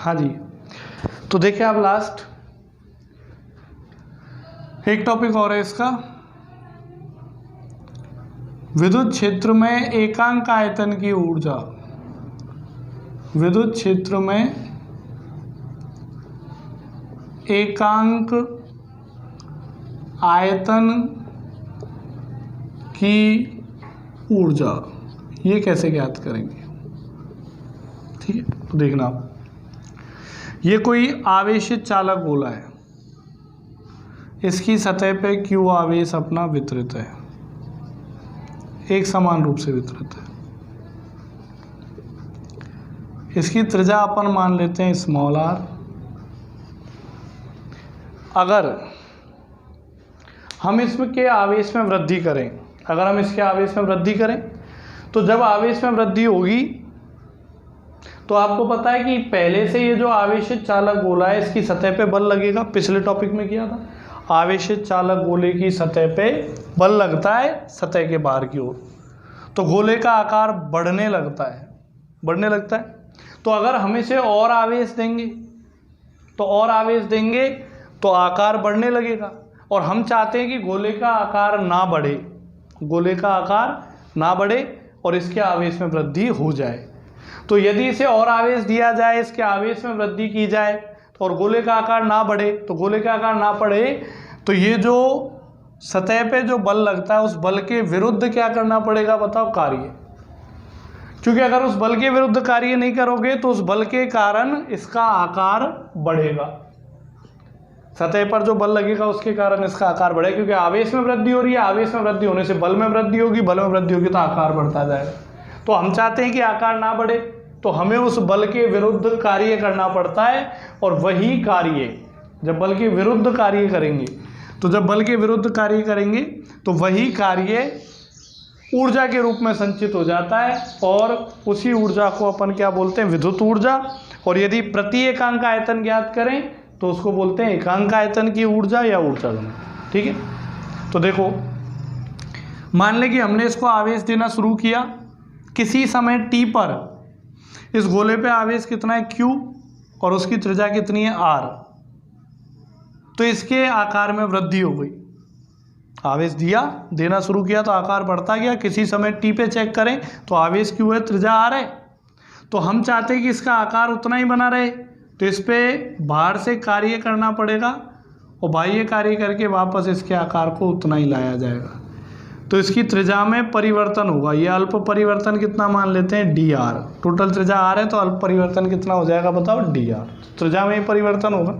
हाँ जी, तो देखिए आप लास्ट एक टॉपिक और है इसका, विद्युत क्षेत्र में एकांक आयतन की ऊर्जा। विद्युत क्षेत्र में एकांक आयतन की ऊर्जा, ये कैसे ज्ञात करेंगे? ठीक है, तो देखना आप, ये कोई आवेशित चालक गोला है, इसकी सतह पे Q आवेश अपना वितरित है, एक समान रूप से वितरित है। इसकी त्रिज्या अपन मान लेते हैं स्मॉल r। अगर हम इसके आवेश में वृद्धि करें, अगर हम इसके आवेश में वृद्धि करें तो जब आवेश में वृद्धि होगी तो आपको पता है कि पहले से ये जो आवेशित चालक गोला है इसकी सतह पे बल लगेगा। पिछले टॉपिक में किया था, आवेशित चालक गोले की सतह पे बल लगता है सतह के बाहर की ओर, तो गोले का आकार बढ़ने लगता है, बढ़ने लगता है। तो अगर हम इसे और आवेश देंगे तो आकार बढ़ने लगेगा, और हम चाहते हैं कि गोले का आकार ना बढ़े, गोले का आकार ना बढ़े और इसके आवेश में वृद्धि हो जाए। तो यदि इसे और आवेश दिया जाए, इसके आवेश में वृद्धि की जाए और गोले का आकार ना बढ़े, तो गोले का आकार ना बढ़े तो ये जो सतह पे जो बल लगता है उस बल के विरुद्ध क्या करना पड़ेगा बताओ? कार्य। क्योंकि अगर उस बल के विरुद्ध कार्य नहीं करोगे तो उस बल के कारण इसका आकार बढ़ेगा, सतह पर जो बल लगेगा उसके कारण इसका आकार बढ़ेगा, क्योंकि आवेश में वृद्धि हो रही है, आवेश में वृद्धि होने से बल में वृद्धि होगी, बल में वृद्धि होगी तो आकार बढ़ता जाएगा। तो हम चाहते हैं कि आकार ना बढ़े, तो हमें उस बल के विरुद्ध कार्य करना पड़ता है, और वही कार्य जब बल के विरुद्ध कार्य करेंगे, तो जब बल के विरुद्ध कार्य करेंगे तो वही कार्य ऊर्जा के रूप में संचित हो जाता है, और उसी ऊर्जा को अपन क्या बोलते हैं? विद्युत ऊर्जा। और यदि प्रति एकांक आयतन ज्ञात करें तो उसको बोलते हैं एकांक आयतन की ऊर्जा या ऊर्जा घनत्व। ठीक है, तो देखो मान लें कि हमने इसको आवेश देना शुरू किया, किसी समय t पर इस गोले पे आवेश कितना है? Q, और उसकी त्रिज्या कितनी है? R। तो इसके आकार में वृद्धि हो गई, आवेश देना शुरू किया तो आकार बढ़ता गया। किसी समय t पे चेक करें तो आवेश Q है, त्रिज्या R है, तो हम चाहते हैं कि इसका आकार उतना ही बना रहे, तो इस पे बाहर से कार्य करना पड़ेगा और बाह्य कार्य करके वापस इसके आकार को उतना ही लाया जाएगा। तो इसकी त्रिज्या में परिवर्तन होगा, ये अल्प परिवर्तन कितना मान लेते हैं? dr। टोटल त्रिज्या r है तो अल्प परिवर्तन कितना हो जाएगा बताओ? dr। त्रिज्या में परिवर्तन होगा।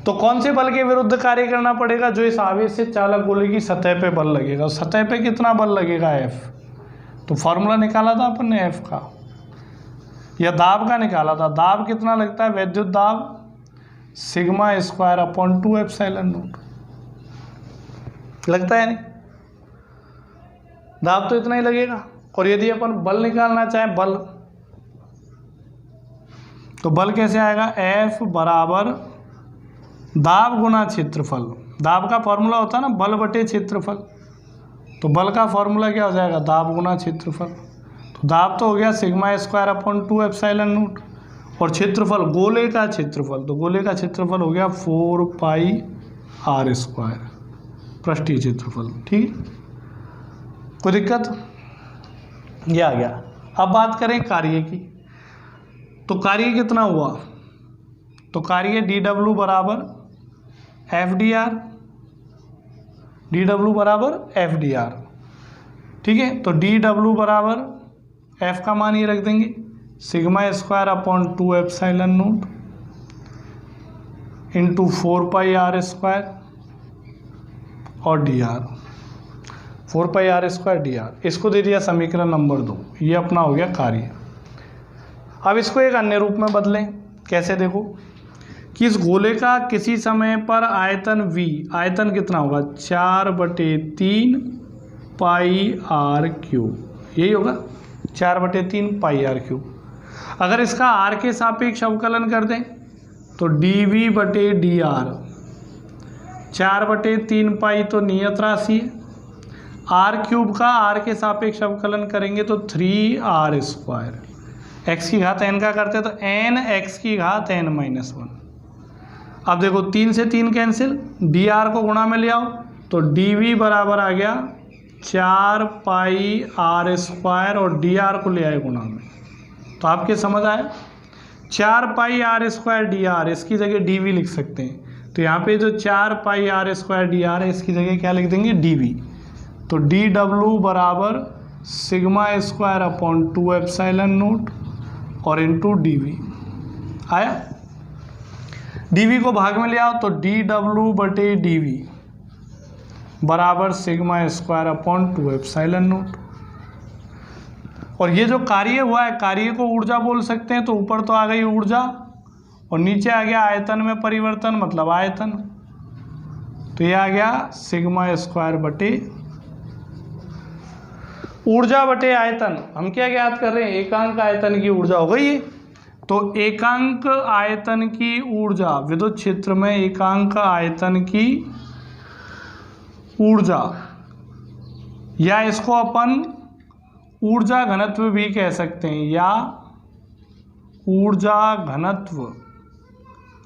तो कौन से बल के विरुद्ध कार्य करना पड़ेगा? जो इस आवेश से चालक गोले की सतह पे बल लगेगा। सतह पे कितना बल लगेगा? F। तो फॉर्मूला निकाला था अपन ने F का, या दाब का निकाला था। दाब कितना लगता है? विद्युत दाब σ²/2ε0 लगता है नहीं? दाब तो इतना ही लगेगा। और यदि अपन बल निकालना चाहें, बल, तो बल कैसे आएगा? F बराबर दाब गुना क्षेत्रफल। दाब का फॉर्मूला होता है ना बल बटे क्षेत्रफल, तो बल का फॉर्मूला क्या हो जाएगा? दाब गुना क्षेत्रफल। तो दाब तो हो गया σ²/2ε0, और क्षेत्रफल गोले का क्षेत्रफल, तो गोले का क्षेत्रफल हो गया 4πr², पृष्ठीय क्षेत्रफल। ठीक है, कोई दिक्कत? ये आ गया। अब बात करें कार्य की, तो कार्य कितना हुआ? तो कार्य dw बराबर FDR, dw बराबर FDR। ठीक है, तो dw बराबर F का मान ये रख देंगे σ²/2ε0 इंटू 4πr² और dr, 4πr² dr। इसको दे दिया समीकरण नंबर 2, ये अपना हो गया कार्य। अब इसको एक अन्य रूप में बदलें। कैसे? देखो कि इस गोले का किसी समय पर आयतन V, आयतन कितना होगा? 4/3 πr³, यही होगा 4/3 πr³। अगर इसका r के सापेक्ष अवकलन कर दें तो dv/dr, 4/3 पाई तो नियत राशि है, r³ का r के सापेक्ष अवकलन करेंगे तो 3r²। x की घात n का करते तो n x की घात n माइनस 1। अब देखो 3 से 3 कैंसिल, dr को गुणा में ले आओ तो dv बराबर आ गया 4 पाई r स्क्वायर और dr को ले आए गुणा में। तो आपके समझ आया, 4 पाई r स्क्वायर dr, इसकी जगह dv लिख सकते हैं। तो यहाँ पे जो 4 पाई r स्क्वायर dr है इसकी जगह क्या लिख देंगे, dv। तो dw बराबर sigma square upon 2 epsilon note और इंटू dv आया। dv को भाग में ले आओ तो dw बटे dv बराबर sigma square upon 2 epsilon note. और ये जो कार्य हुआ है, कार्य को ऊर्जा बोल सकते हैं। तो ऊपर तो आ गई ऊर्जा और नीचे आ गया आयतन में परिवर्तन, मतलब आयतन। तो ये आ गया सिग्मा स्क्वायर बटे ऊर्जा बटे आयतन। हम क्या ज्ञात कर रहे हैं, एकांक आयतन की ऊर्जा हो गई है। तो एकांक आयतन की ऊर्जा, विद्युत क्षेत्र में एकांक आयतन की ऊर्जा, या इसको अपन ऊर्जा घनत्व भी कह सकते हैं, या ऊर्जा घनत्व,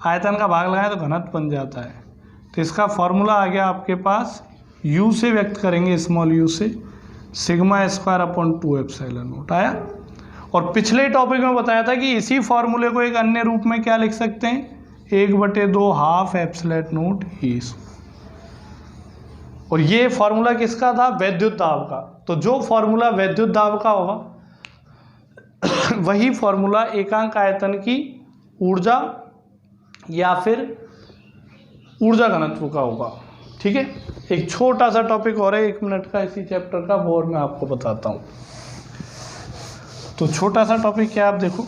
आयतन का भाग लगाए तो घनत्व बन जाता है। तो इसका फॉर्मूला आ गया आपके पास, u से व्यक्त करेंगे, स्मॉल u से, sigma square upon 2 epsilon note आया। और पिछले टॉपिक में बताया था कि इसी फॉर्मूले को एक अन्य रूप में क्या लिख सकते हैं, 1/2 हाफ एप्सिलॉन नोट ई। और ये फॉर्मूला किसका था, वैद्युत दाब का। तो जो फॉर्मूला वैद्युत दाब का होगा वही फॉर्मूला एकांक आयतन की ऊर्जा या फिर ऊर्जा घनत्व का होगा। ठीक है, एक छोटा सा टॉपिक और है 1 मिनट का इसी चैप्टर का, वो और मैं आपको बताता हूँ। तो छोटा सा टॉपिक क्या, आप देखो,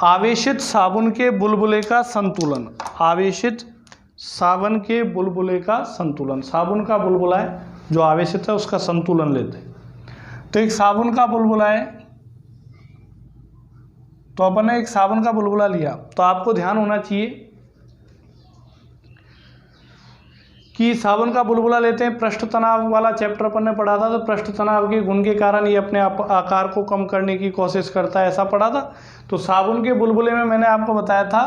आवेशित साबुन के बुलबुले का संतुलन। आवेशित साबुन के बुलबुले का संतुलन, साबुन का बुलबुला है जो आवेशित है उसका संतुलन लेते हैं। तो एक साबुन का बुलबुला है, तो अपन ने एक साबुन का बुलबुला लिया। तो आपको ध्यान होना चाहिए कि साबुन का बुलबुला लेते हैं, पृष्ठ तनाव वाला चैप्टर अपन ने पढ़ा था। तो पृष्ठ तनाव के गुण के कारण ये अपने आकार को कम करने की कोशिश करता है, ऐसा पढ़ा था। तो साबुन के बुलबुले में मैंने आपको बताया था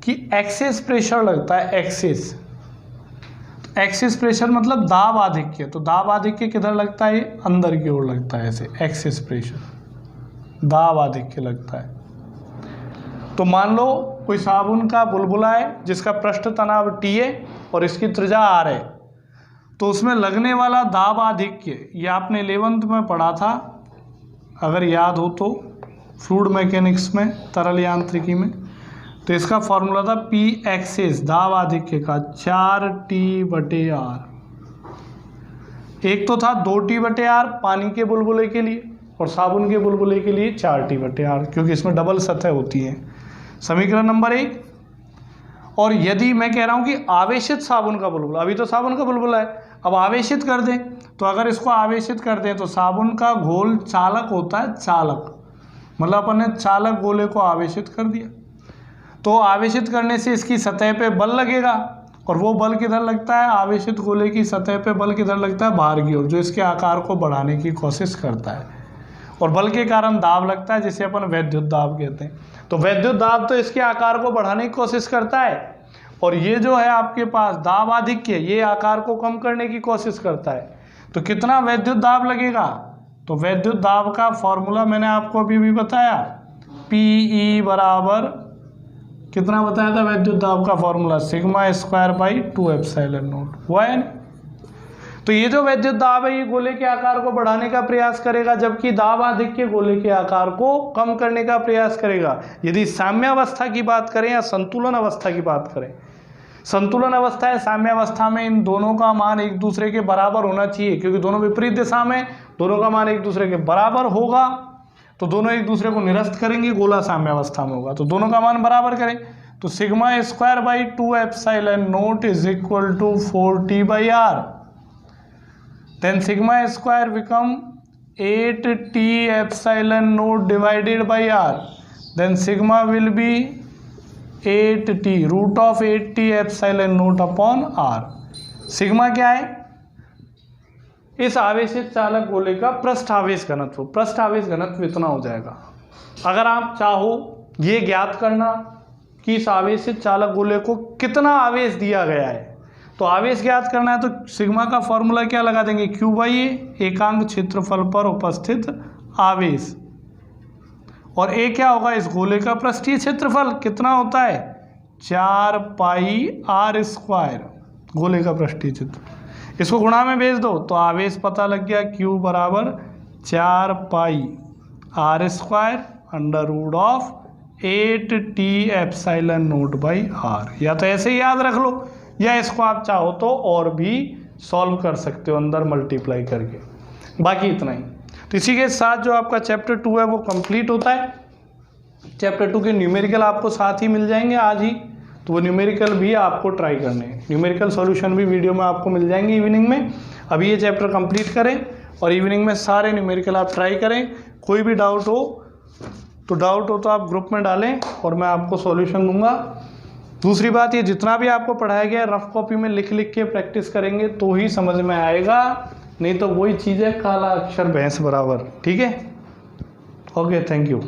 कि एक्सेस प्रेशर लगता है, एक्सेस। एक्सेस प्रेशर मतलब दाब आधिक्य। तो दाब आधिक्य किधर लगता है, अंदर की ओर लगता है, ऐसे एक्सेस प्रेशर, दाब आधिक्य लगता है। तो मान लो कोई साबुन का बुलबुला है जिसका पृष्ठ तनाव T है और इसकी त्रिज्या R है। तो उसमें लगने वाला दाब आधिक्य, ये आपने 11th में पढ़ा था अगर याद हो तो, फ्लूइड मैकेनिक्स में, तरल यांत्रिकी में। तो इसका फॉर्मूला था P एक्सेस, दाब आधिक्य का 4T/R। एक तो था 2T/R पानी के बुलबुले के लिए, और साबुन के बुलबुले के लिए 4T/R, क्योंकि इसमें डबल सतह होती है। समीकरण नंबर 1। और यदि मैं कह रहा हूं कि आवेशित साबुन का बुलबुला, अभी तो साबुन का बुलबुला है, अब आवेशित कर दें, तो अगर इसको आवेशित कर दें तो साबुन का घोल चालक होता है, चालक, मतलब अपन ने चालक गोले को आवेशित कर दिया। तो आवेशित करने से इसकी सतह पे बल लगेगा, और वो बल किधर लगता है, आवेशित गोले की सतह पे बल किधर लगता है, बाहर की ओर, जो इसके आकार को बढ़ाने की कोशिश करता है। और बल के कारण दाब लगता है, जिसे अपन वैद्युत दाब कहते हैं। तो वैद्युत दाब तो इसके आकार को बढ़ाने की कोशिश करता है, और ये जो है आपके पास दाब आधिक्य, ये आकार को कम करने की कोशिश करता है। तो कितना वैद्युत दाब लगेगा, तो वैद्युत दाब का फॉर्मूला मैंने आपको अभी भी बताया, PE बराबर कितना बताया था वैद्युत दाब का formula, sigma square by 2 epsilon note, हुआ है ना। तो ये जो वैद्युत दाब है ये गोले के आकार को बढ़ाने का प्रयास करेगा, जबकि दाब आधिक्य गोले के आकार को कम करने का प्रयास करेगा। यदि साम्यावस्था की बात करें या संतुलन अवस्था की बात करें, संतुलन अवस्था है, साम्यावस्था में इन दोनों का मान एक दूसरे के बराबर होना चाहिए, क्योंकि दोनों विपरीत दिशा में, दोनों का मान एक दूसरे के बराबर होगा तो दोनों एक दूसरे को निरस्त करेंगे, गोला साम्यावस्था में होगा तो दोनों का मान बराबर करें। तो sigma square by 2 epsilon naught is equal to 4T/R। then sigma square become 8T epsilon naught divided by R, then sigma will be 8T root of 8T epsilon naught upon R। Sigma क्या है, इस आवेशित चालक गोले का पृष्ठ आवेश घनत्व इतना हो जाएगा। अगर आप चाहो ये ज्ञात करना कि इस आवेशित चालक गोले को कितना आवेश दिया गया है, तो आवेश ज्ञात करना है तो सिग्मा का फॉर्मूला क्या लगा देंगे, Q/A एकांक क्षेत्रफल पर उपस्थित आवेश, और A क्या होगा, इस गोले का पृष्ठीय क्षेत्रफल कितना होता है 4πr², गोले का पृष्ठीय क्षेत्रफल। इसको गुणा में भेज दो तो आवेश पता लग गया, Q बराबर 4πr²√8T ε0/r। या तो ऐसे ही याद रख लो, या इसको आप चाहो तो और भी सॉल्व कर सकते हो अंदर मल्टीप्लाई करके। बाकी इतना ही। तो इसी के साथ जो आपका चैप्टर 2 है वो कंप्लीट होता है। चैप्टर 2 के न्यूमेरिकल आपको साथ ही मिल जाएंगे आज ही, तो वो न्यूमेरिकल भी आपको ट्राई करने हैं। न्यूमेरिकल सॉल्यूशन भी वीडियो में आपको मिल जाएंगे इवनिंग में। अभी ये चैप्टर कंप्लीट करें और इवनिंग में सारे न्यूमेरिकल आप ट्राई करें। कोई भी डाउट हो तो आप ग्रुप में डालें और मैं आपको सॉल्यूशन दूंगा। दूसरी बात, ये जितना भी आपको पढ़ाया गया है रफ कॉपी में लिख लिख के प्रैक्टिस करेंगे तो ही समझ में आएगा, नहीं तो वही चीज़ है काला अक्षर भैंस बराबर। ठीक है, ओके, थैंक यू।